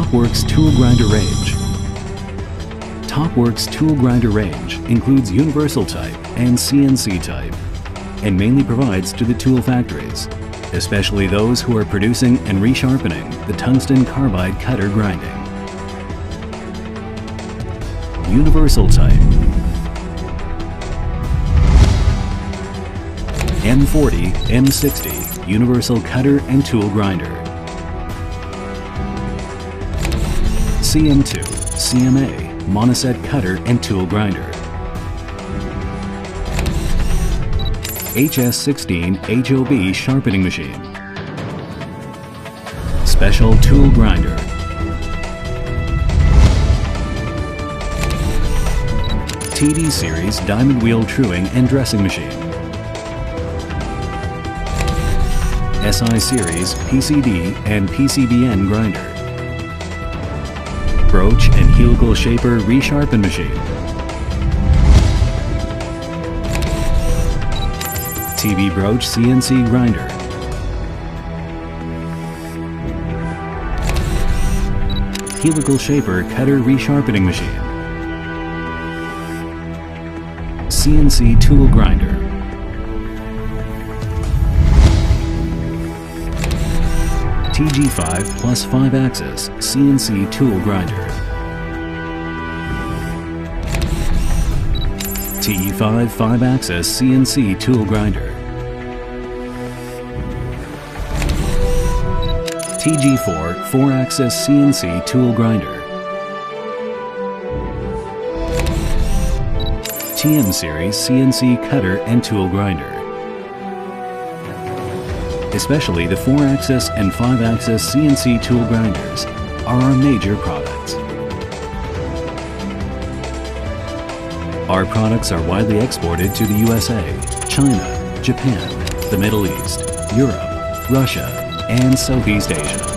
TOPWORK's tool grinder range. TOPWORK's tool grinder range includes universal type and CNC type, and mainly provides to the tool factories, especially those who are producing and resharpening the tungsten carbide cutter grinding. Universal type M40, M60 universal cutter and tool grinder. CM2, CMA Monaset cutter and tool grinder. HS16 HOB sharpening machine. Special tool grinder. TD series diamond wheel truing and dressing machine. SI series PCD and PCBN grinder. Broach and helical shaper resharpen machine. TB Broach CNC Grinder. Helical Shaper Cutter Resharpening Machine. CNC Tool Grinder. TG5 plus 5-axis CNC Tool Grinder. TE5 5-axis CNC Tool Grinder. TG4 4-axis CNC Tool Grinder. TM Series CNC Cutter and Tool Grinder. Especially the 4-axis and 5-axis CNC tool grinders are our major products. Our products are widely exported to the USA, China, Japan, the Middle East, Europe, Russia, and Southeast Asia.